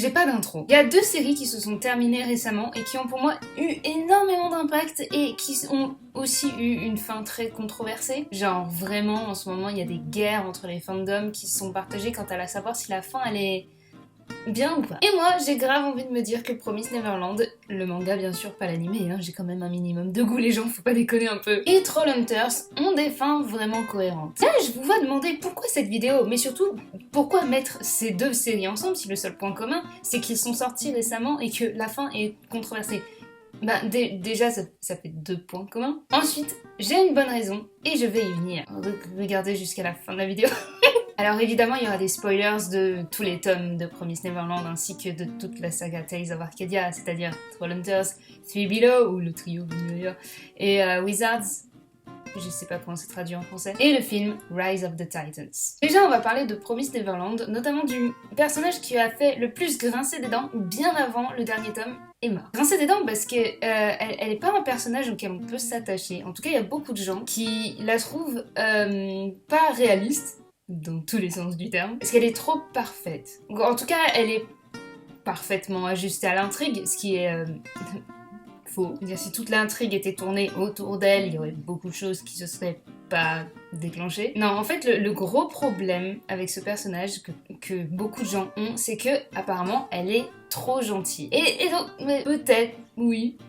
j'ai pas d'intro. Il y a 2 séries qui se sont terminées récemment et qui ont pour moi eu énormément d'impact et qui ont aussi eu une fin très controversée. Genre vraiment en ce moment il y a des guerres entre les fandoms qui se sont partagées quant à savoir si la fin elle est bien ou pas. Et moi j'ai grave envie de me dire que Promised Neverland, le manga bien sûr pas l'animé, hein, j'ai quand même un minimum de goût les gens, faut pas déconner un peu, et Trollhunters ont des fins vraiment cohérentes. Là je vous vois demander pourquoi cette vidéo, mais surtout pourquoi mettre ces 2 séries ensemble si le seul point commun c'est qu'ils sont sortis récemment et que la fin est controversée. Bah déjà ça fait 2 points communs. Ensuite j'ai une bonne raison et je vais y venir. Regardez jusqu'à la fin de la vidéo. Alors évidemment, il y aura des spoilers de tous les tomes de Promised Neverland ainsi que de toute la saga Tales of Arcadia, c'est-à-dire Trollhunters, Three Below, ou le trio Below, et Wizards, je sais pas comment c'est traduit en français, et le film Rise of the Titans. Déjà, on va parler de Promised Neverland, notamment du personnage qui a fait le plus grincer des dents bien avant le dernier tome, Emma. Grincer des dents parce que elle est pas un personnage auquel on peut s'attacher. En tout cas, il y a beaucoup de gens qui la trouvent pas réaliste, dans tous les sens du terme, parce qu'elle est trop parfaite. En tout cas, elle est parfaitement ajustée à l'intrigue, ce qui est faux. Si toute l'intrigue était tournée autour d'elle, il y aurait beaucoup de choses qui se seraient pas déclenchées. Non, en fait, le gros problème avec ce personnage que beaucoup de gens ont, c'est que apparemment, elle est trop gentille. Et donc, mais peut-être, oui.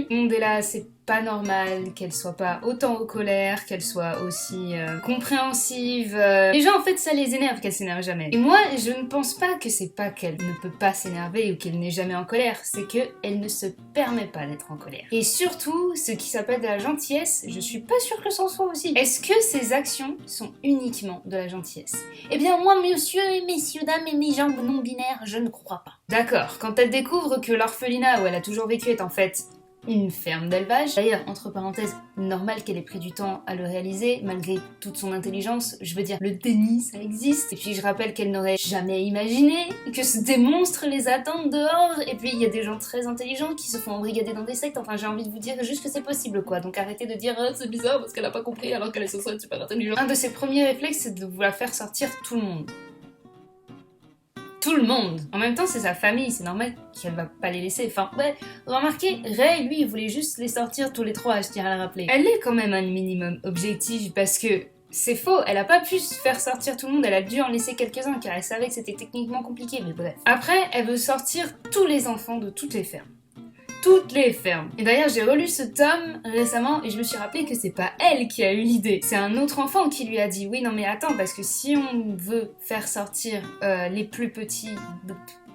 Mondela, c'est pas normal qu'elle soit pas autant en colère, qu'elle soit aussi compréhensive. Les gens, en fait, ça les énerve qu'elle s'énerve jamais. Et moi, je ne pense pas que c'est pas qu'elle ne peut pas s'énerver ou qu'elle n'est jamais en colère, c'est qu'elle ne se permet pas d'être en colère. Et surtout, ce qui s'appelle de la gentillesse, je suis pas sûre que c'en soit aussi. Est-ce que ses actions sont uniquement de la gentillesse? Eh bien, moi, monsieur et messieurs, dames et mes jambes non-binaires, je ne crois pas. D'accord, quand elle découvre que l'orphelinat où elle a toujours vécu est en fait une ferme d'élevage. D'ailleurs, entre parenthèses, normal qu'elle ait pris du temps à le réaliser, malgré toute son intelligence. Je veux dire, le déni, ça existe. Et puis je rappelle qu'elle n'aurait jamais imaginé que des monstres les attendent dehors. Et puis il y a des gens très intelligents qui se font embrigader dans des sectes. Enfin, j'ai envie de vous dire juste que c'est possible, quoi. Donc arrêtez de dire c'est bizarre parce qu'elle a pas compris alors qu'elle est censée être super intelligente. Un de ses premiers réflexes, c'est de vouloir faire sortir tout le monde. Tout le monde. En même temps, c'est sa famille, c'est normal qu'elle va pas les laisser. Enfin, ouais, remarquez, Ray, lui, il voulait juste les sortir tous les 3, je tiens à le rappeler. Elle est quand même un minimum objective parce que c'est faux, elle a pas pu faire sortir tout le monde, elle a dû en laisser quelques-uns car elle savait que c'était techniquement compliqué, mais bref. Après, elle veut sortir tous les enfants de toutes les fermes. Toutes les fermes. Et d'ailleurs, j'ai relu ce tome récemment et je me suis rappelé que c'est pas elle qui a eu l'idée. C'est un autre enfant qui lui a dit oui, non mais attends, parce que si on veut faire sortir les plus petits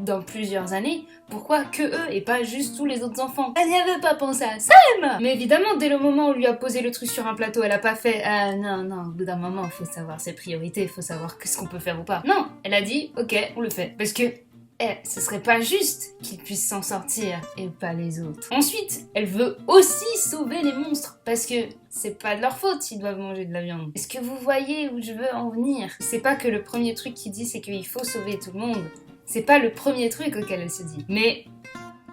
dans plusieurs années, pourquoi que eux et pas juste tous les autres enfants? Elle n'y avait pas pensé à ça, Emma! Mais évidemment, dès le moment où on lui a posé le truc sur un plateau, elle a pas fait non, au bout d'un moment, faut savoir ses priorités, faut savoir ce qu'on peut faire ou pas. Non, elle a dit ok, on le fait. Parce que ce serait pas juste qu'ils puissent s'en sortir et pas les autres. Ensuite, elle veut aussi sauver les monstres parce que c'est pas de leur faute s'ils doivent manger de la viande. Est-ce que vous voyez où je veux en venir? C'est pas que le premier truc qu'il dit c'est qu'il faut sauver tout le monde. C'est pas le premier truc auquel elle se dit. Mais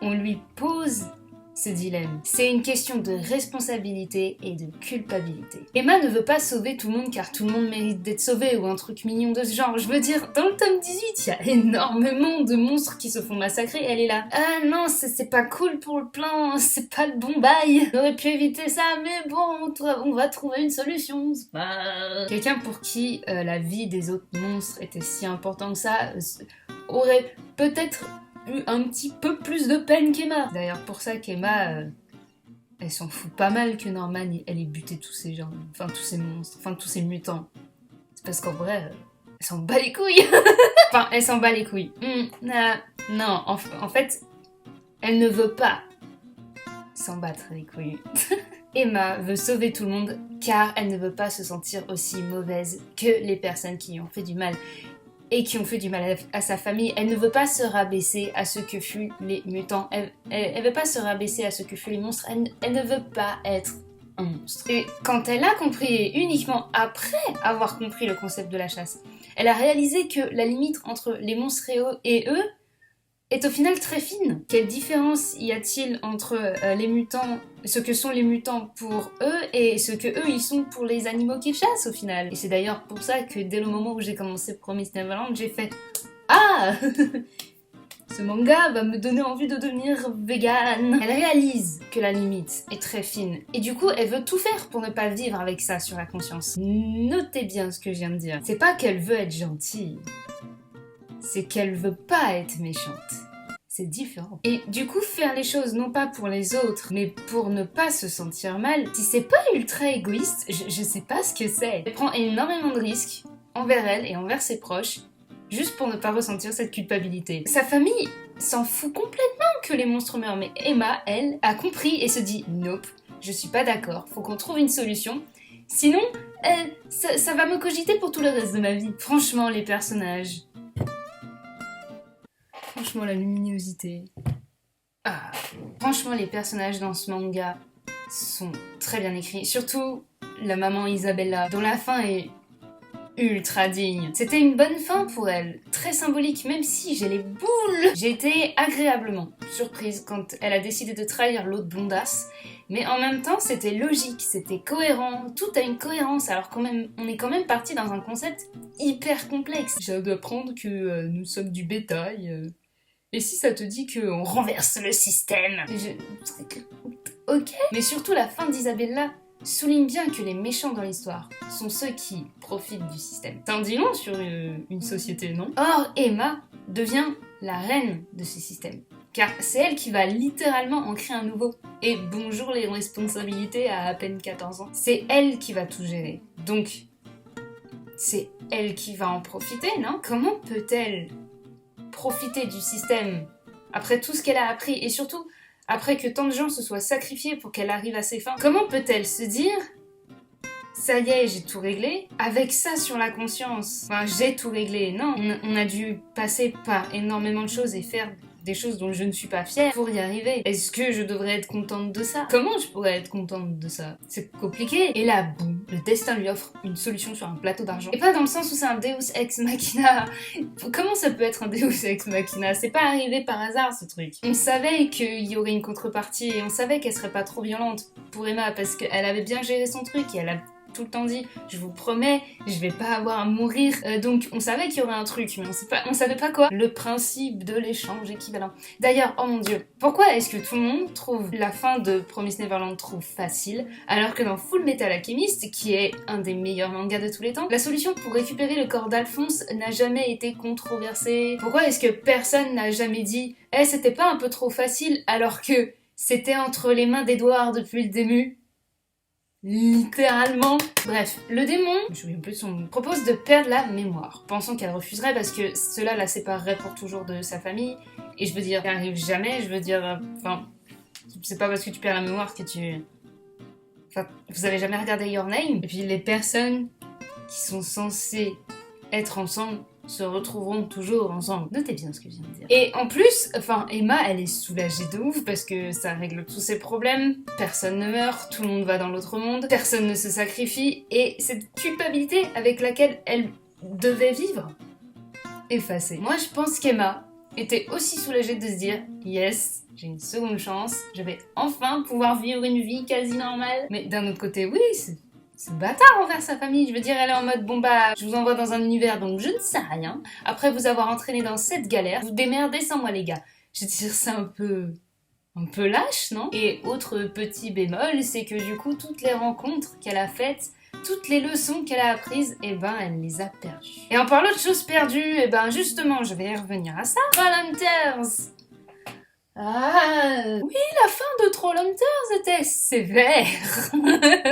on lui pose ce dilemme. C'est une question de responsabilité et de culpabilité. Emma ne veut pas sauver tout le monde car tout le monde mérite d'être sauvé ou un truc mignon de ce genre. Je veux dire, dans le tome 18, il y a énormément de monstres qui se font massacrer. Elle est là. Ah non, c'est pas cool pour le plan, c'est pas le bon bail. On aurait pu éviter ça, mais bon, on va trouver une solution. C'est pas... Quelqu'un pour qui la vie des autres monstres était si important que ça aurait peut-être eu un petit peu plus de peine qu'Emma. D'ailleurs pour ça qu'Emma, elle s'en fout pas mal que Norman elle ait buté tous ces gens, enfin tous ces monstres, enfin tous ces mutants. C'est parce qu'en vrai, elle s'en bat les couilles. Enfin, elle s'en bat les couilles. Non, en fait, elle ne veut pas s'en battre les couilles. Emma veut sauver tout le monde car elle ne veut pas se sentir aussi mauvaise que les personnes qui lui ont fait du mal. Et qui ont fait du mal à sa famille. Elle ne veut pas se rabaisser à ce que furent les mutants. Elle veut pas se rabaisser à ce que furent les monstres. Elle ne veut pas être un monstre. Et quand elle a compris, uniquement après avoir compris le concept de la chasse, elle a réalisé que la limite entre les monstres et eux est au final très fine. Quelle différence y a-t-il entre les mutants, ce que sont les mutants pour eux et ce que eux ils sont pour les animaux qu'ils chassent au final? Et c'est d'ailleurs pour ça que dès le moment où j'ai commencé Promised Neverland, j'ai fait ah Ce manga va me donner envie de devenir végane. Elle réalise que la limite est très fine et du coup elle veut tout faire pour ne pas vivre avec ça sur la conscience. Notez bien ce que je viens de dire. C'est pas qu'elle veut être gentille, c'est qu'elle veut pas être méchante. C'est différent. Et du coup, faire les choses non pas pour les autres, mais pour ne pas se sentir mal, si c'est pas ultra égoïste, je sais pas ce que c'est. Elle prend énormément de risques envers elle et envers ses proches, juste pour ne pas ressentir cette culpabilité. Sa famille s'en fout complètement que les monstres meurent, mais Emma, elle, a compris et se dit « Nope, je suis pas d'accord, faut qu'on trouve une solution. Sinon, ça va me cogiter pour tout le reste de ma vie. » Franchement, les personnages... Franchement, la luminosité. Ah. Franchement, les personnages dans ce manga sont très bien écrits. Surtout la maman Isabella, dont la fin est ultra digne. C'était une bonne fin pour elle, très symbolique, même si j'ai les boules. J'ai été agréablement surprise quand elle a décidé de trahir l'autre blondasse. Mais en même temps, c'était logique, c'était cohérent, tout a une cohérence, alors quand même, on est quand même parti dans un concept hyper complexe. J'ai d'apprendre que nous sommes du bétail. Et si ça te dit qu'on renverse le système? Ok. Mais surtout, la fin d'Isabella souligne bien que les méchants dans l'histoire sont ceux qui profitent du système. C'est un dit long sur une société, non? Or, Emma devient la reine de ce système. Car c'est elle qui va littéralement en créer un nouveau. Et bonjour les responsabilités à peine 14 ans. C'est elle qui va tout gérer. Donc, c'est elle qui va en profiter, non? Comment peut-elle profiter du système après tout ce qu'elle a appris et surtout après que tant de gens se soient sacrifiés pour qu'elle arrive à ses fins? Comment peut-elle se dire ça y est, j'ai tout réglé, avec ça sur la conscience? Enfin, j'ai tout réglé, non. On a dû passer par énormément de choses et faire des choses dont je ne suis pas fière pour y arriver. Est-ce que je devrais être contente de ça? Comment je pourrais être contente de ça? C'est compliqué. Et là, boum, le destin lui offre une solution sur un plateau d'argent. Et pas dans le sens où c'est un Deus Ex Machina. Comment ça peut être un Deus Ex Machina? C'est pas arrivé par hasard, ce truc. On savait qu'il y aurait une contrepartie et on savait qu'elle serait pas trop violente pour Emma parce qu'elle avait bien géré son truc et elle a tout le temps dit, je vous promets, je vais pas avoir à mourir. Donc on savait qu'il y aurait un truc, mais on savait pas quoi. Le principe de l'échange équivalent. D'ailleurs, oh mon dieu, pourquoi est-ce que tout le monde trouve la fin de Promise Neverland trop facile, alors que dans Full Metal Alchemist, qui est un des meilleurs mangas de tous les temps, la solution pour récupérer le corps d'Alphonse n'a jamais été controversée? Pourquoi est-ce que personne n'a jamais dit, c'était pas un peu trop facile, alors que c'était entre les mains d'Edward depuis le début? Littéralement. Bref, le démon, je me souviens plus de son nom, propose de perdre la mémoire, pensant qu'elle refuserait parce que cela la séparerait pour toujours de sa famille. Et je veux dire, ça arrive jamais, je veux dire, enfin, c'est pas parce que tu perds la mémoire que tu... Enfin, vous avez jamais regardé Your Name? Et puis les personnes qui sont censées être ensemble se retrouveront toujours ensemble. Notez bien ce que je viens de dire. Et en plus, enfin, Emma, elle est soulagée de ouf parce que ça règle tous ses problèmes. Personne ne meurt, tout le monde va dans l'autre monde, personne ne se sacrifie, et cette culpabilité avec laquelle elle devait vivre, effacée. Moi, je pense qu'Emma était aussi soulagée de se dire « Yes, j'ai une seconde chance, je vais enfin pouvoir vivre une vie quasi normale. » Mais d'un autre côté, oui, c'est bâtard envers sa famille. Je veux dire, elle est en mode, bon bah, je vous envoie dans un univers donc je ne sais rien. Après vous avoir entraîné dans cette galère, vous démerdez sans moi les gars. Je veux dire, c'est un peu lâche, non? Et autre petit bémol, c'est que du coup, toutes les rencontres qu'elle a faites, toutes les leçons qu'elle a apprises, elle les a perdues. Et en parlant de choses perdues, justement, je vais y revenir à ça. Trollhunters! Ah oui, la fin de Trollhunters était sévère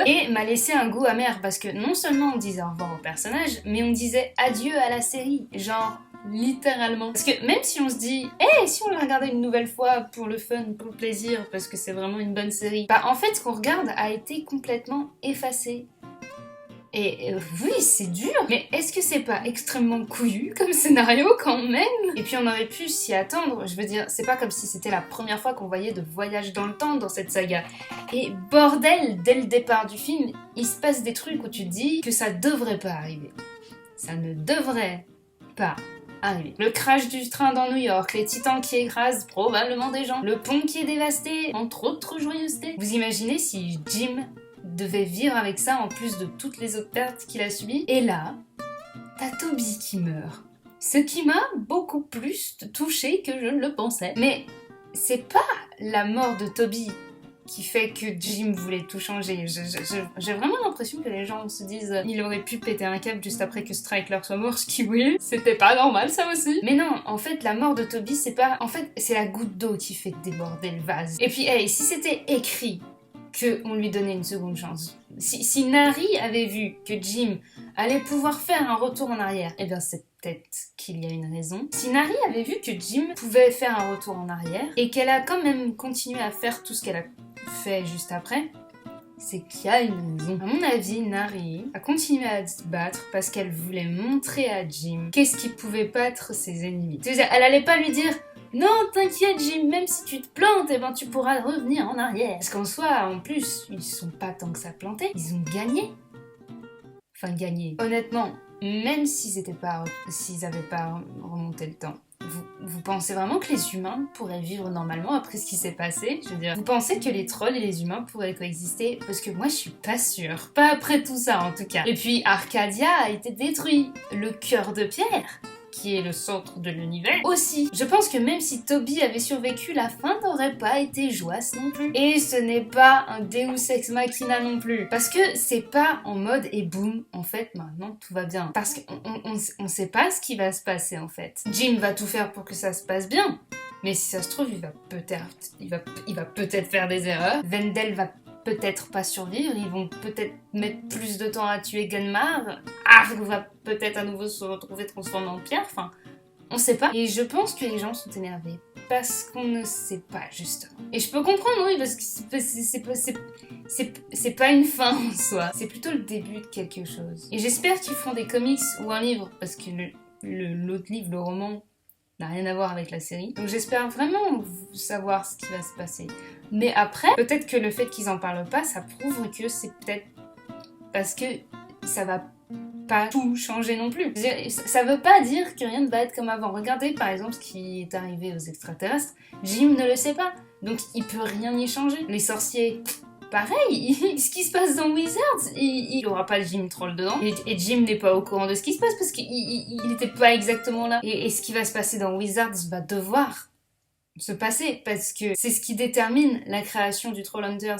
et m'a laissé un goût amer parce que non seulement on disait au revoir au personnage, mais on disait adieu à la série, genre littéralement. Parce que même si on se dit si on la regardait une nouvelle fois pour le fun, pour le plaisir, parce que c'est vraiment une bonne série, en fait ce qu'on regarde a été complètement effacé. Et oui, c'est dur, mais est-ce que c'est pas extrêmement couillu comme scénario quand même? Et puis on aurait pu s'y attendre, je veux dire, c'est pas comme si c'était la première fois qu'on voyait de voyage dans le temps dans cette saga. Et bordel, dès le départ du film, il se passe des trucs où tu te dis que ça devrait pas arriver. Ça ne devrait pas arriver. Le crash du train dans New York, les titans qui écrasent probablement des gens, le pont qui est dévasté, entre autres joyeusetés. Vous imaginez si Jim devait vivre avec ça en plus de toutes les autres pertes qu'il a subies? Et là, t'as Toby qui meurt. Ce qui m'a beaucoup plus touchée que je ne le pensais. Mais c'est pas la mort de Toby qui fait que Jim voulait tout changer. J'ai vraiment l'impression que les gens se disent il aurait pu péter un câble juste après que Striker soit mort, ce qui oui, c'était pas normal ça aussi. Mais non, en fait la mort de Toby c'est pas... En fait c'est la goutte d'eau qui fait déborder le vase. Et puis hey, si c'était écrit qu'on lui donnait une seconde chance, si Nari avait vu que Jim allait pouvoir faire un retour en arrière, eh bien c'est peut-être qu'il y a une raison. Si Nari avait vu que Jim pouvait faire un retour en arrière et qu'elle a quand même continué à faire tout ce qu'elle a fait juste après, c'est qu'il y a une raison. À mon avis, Nari a continué à se battre parce qu'elle voulait montrer à Jim qu'est-ce qui pouvait battre ses ennemis. C'est-à-dire, elle allait pas lui dire non, t'inquiète Jim, même si tu te plantes, eh ben tu pourras revenir en arrière. Parce qu'en soi, en plus, ils sont pas tant que ça plantés, ils ont gagné. Enfin, gagné. Honnêtement, même s'ils avaient pas remonté le temps, vous pensez vraiment que les humains pourraient vivre normalement après ce qui s'est passé? Je veux dire, vous pensez que les trolls et les humains pourraient coexister? Parce que moi, je suis pas sûre. Pas après tout ça, en tout cas. Et puis, Arcadia a été détruit. Le cœur de pierre, qui est le centre de l'univers, aussi. Je pense que même si Toby avait survécu, la fin n'aurait pas été joyeuse non plus. Et ce n'est pas un Deus Ex Machina non plus. Parce que c'est pas en mode et boum, en fait, maintenant tout va bien. Parce qu'on sait pas ce qui va se passer en fait. Jim va tout faire pour que ça se passe bien. Mais si ça se trouve, il va peut-être faire des erreurs. Wendell va peut-être pas survivre, ils vont peut-être mettre plus de temps à tuer Gunmar. Arg va peut-être à nouveau se retrouver transformé en pierre, enfin, on sait pas. Et je pense que les gens sont énervés parce qu'on ne sait pas, justement. Et je peux comprendre, oui, parce que c'est pas une fin en soi, c'est plutôt le début de quelque chose. Et j'espère qu'ils font des comics ou un livre, parce que l'autre livre, le roman, n'a rien à voir avec la série. Donc j'espère vraiment savoir ce qui va se passer. Mais après, peut-être que le fait qu'ils en parlent pas, ça prouve que c'est peut-être parce que ça va pas tout changer non plus. Ça veut pas dire que rien ne va être comme avant. Regardez par exemple ce qui est arrivé aux extraterrestres. Jim ne le sait pas, donc il peut rien y changer. Les sorciers... Pareil, ce qui se passe dans Wizards, il y aura pas de Jim Troll dedans. Et Jim n'est pas au courant de ce qui se passe parce qu'il n'était pas exactement là. Et ce qui va se passer dans Wizards va devoir se passer parce que c'est ce qui détermine la création du Trollhunter,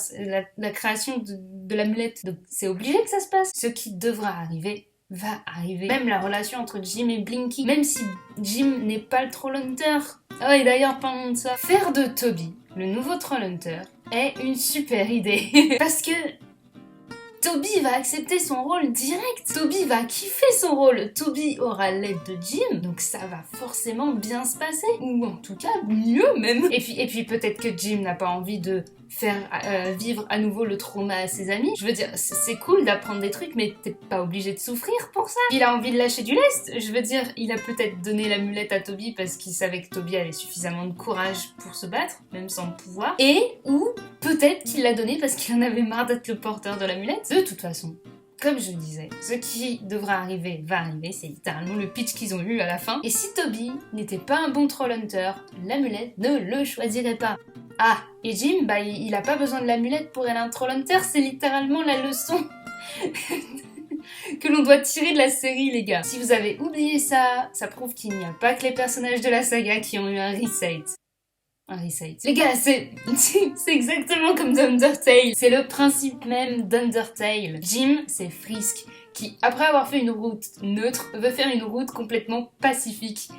la création de l'amulette. Donc c'est obligé que ça se passe. Ce qui devra arriver va arriver. Même la relation entre Jim et Blinky, même si Jim n'est pas le Trollhunter. Oh, et d'ailleurs, parlons de ça. Faire de Toby le nouveau Trollhunter est une super idée. Parce que Toby va accepter son rôle direct. Toby va kiffer son rôle. Toby aura l'aide de Jim, donc ça va forcément bien se passer. Ou en tout cas, mieux même. Et puis peut-être que Jim n'a pas envie de faire vivre à nouveau le trauma à ses amis. Je veux dire, c'est cool d'apprendre des trucs, mais t'es pas obligé de souffrir pour ça. Il a envie de lâcher du lest. Je veux dire, il a peut-être donné l'amulette à Toby parce qu'il savait que Toby avait suffisamment de courage pour se battre, même sans le pouvoir. Ou peut-être qu'il l'a donné parce qu'il en avait marre d'être le porteur de l'amulette. De toute façon, comme je le disais, ce qui devra arriver va arriver, c'est littéralement le pitch qu'ils ont eu à la fin. Et si Toby n'était pas un bon Trollhunter, l'amulette ne le choisirait pas. Ah, et Jim, il a pas besoin de l'amulette pour être un Trollhunter, c'est littéralement la leçon que l'on doit tirer de la série, les gars. Si vous avez oublié ça, ça prouve qu'il n'y a pas que les personnages de la saga qui ont eu un reset. Un reset. Les gars, c'est exactement comme d'Undertale. C'est le principe même d'Undertale. Jim, c'est Frisk, qui, après avoir fait une route neutre, veut faire une route complètement pacifique.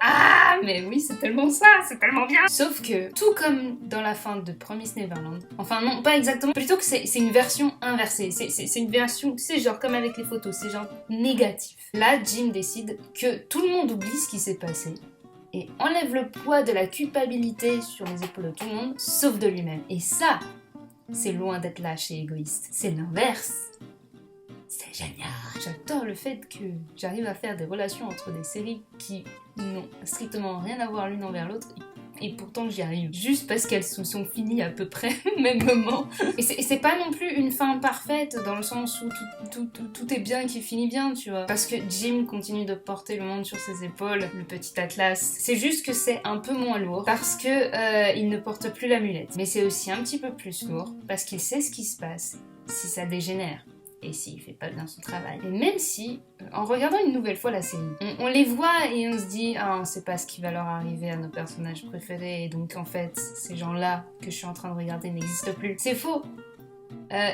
Ah, mais oui, c'est tellement ça, c'est tellement bien. Sauf que, tout comme dans la fin de Promise Neverland, enfin non, pas exactement, plutôt que c'est une version inversée, c'est une version, c'est genre comme avec les photos, c'est genre négatif. Là, Jim décide que tout le monde oublie ce qui s'est passé et enlève le poids de la culpabilité sur les épaules de tout le monde, sauf de lui-même. Et ça, c'est loin d'être lâche et égoïste. C'est l'inverse. C'est génial. J'adore le fait que j'arrive à faire des relations entre des séries qui n'ont strictement rien à voir l'une envers l'autre et pourtant j'y arrive. Juste parce qu'elles se sont finies à peu près au même moment. Et c'est pas non plus une fin parfaite dans le sens où tout est bien qui finit bien, tu vois. Parce que Jim continue de porter le monde sur ses épaules, le petit Atlas. C'est juste que c'est un peu moins lourd parce que il ne porte plus l'amulette. Mais c'est aussi un petit peu plus lourd parce qu'il sait ce qui se passe si ça dégénère. et s'il fait pas bien son travail. Et même si, en regardant une nouvelle fois la série, on les voit et on se dit ah on sait pas ce qui va leur arriver à nos personnages préférés et donc en fait ces gens-là que je suis en train de regarder n'existent plus. C'est faux.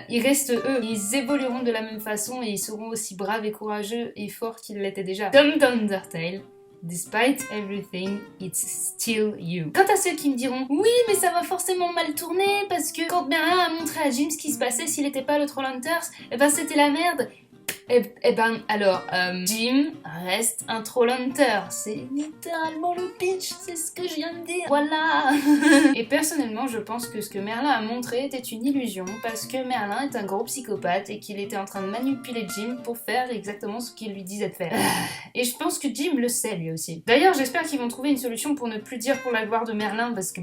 Ils restent eux, ils évolueront de la même façon et ils seront aussi braves et courageux et forts qu'ils l'étaient déjà. Comme dans Undertale, despite everything, it's still you. Quant à ceux qui me diront oui mais ça va forcément mal tourner parce que quand Merlin a montré à Jim ce qui se passait s'il était pas le Trollhunters, eh ben c'était la merde. Eh ben alors, Jim reste un Trollhunter. C'est littéralement le pitch, c'est ce que je viens de dire. Voilà. Et personnellement, je pense que ce que Merlin a montré était une illusion parce que Merlin est un gros psychopathe et qu'il était en train de manipuler Jim pour faire exactement ce qu'il lui disait de faire. Et je pense que Jim le sait lui aussi. D'ailleurs, j'espère qu'ils vont trouver une solution pour ne plus dire pour la gloire de Merlin parce que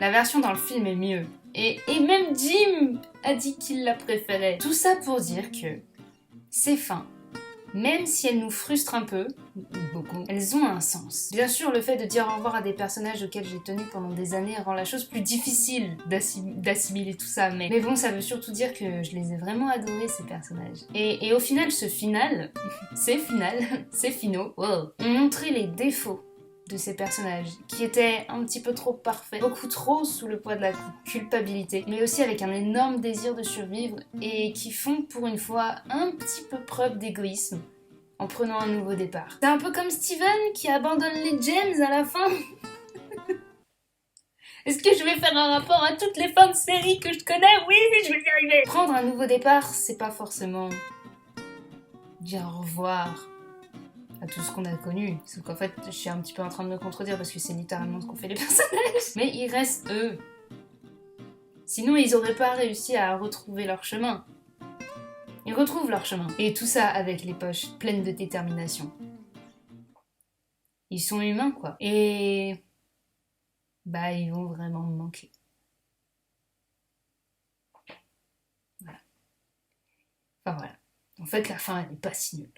la version dans le film est mieux. Et même Jim a dit qu'il la préférait. Tout ça pour dire que ces fins, même si elles nous frustrent un peu, ou beaucoup, elles ont un sens. Bien sûr, le fait de dire au revoir à des personnages auxquels j'ai tenu pendant des années rend la chose plus difficile d'assimiler tout ça, mais bon, ça veut surtout dire que je les ai vraiment adorés, ces personnages. Et au final, ces finaux, wow, ont montré les défauts de ces personnages, qui étaient un petit peu trop parfaits, beaucoup trop sous le poids de la culpabilité, mais aussi avec un énorme désir de survivre et qui font pour une fois un petit peu preuve d'égoïsme en prenant un nouveau départ. C'est un peu comme Steven qui abandonne les Gems à la fin. Est-ce que je vais faire un rapport à toutes les fins de série que je connais? Oui, je vais y arriver. Prendre un nouveau départ, c'est pas forcément dire au revoir à tout ce qu'on a connu. Sauf qu'en fait, je suis un petit peu en train de me contredire parce que c'est littéralement ce qu'ont fait les personnages. Mais ils restent eux. Sinon, ils auraient pas réussi à retrouver leur chemin. Ils retrouvent leur chemin. Et tout ça avec les poches pleines de détermination. Ils sont humains, quoi. Et bah, ils vont vraiment me manquer. Voilà. Enfin voilà. En fait, la fin, elle est pas si nulle.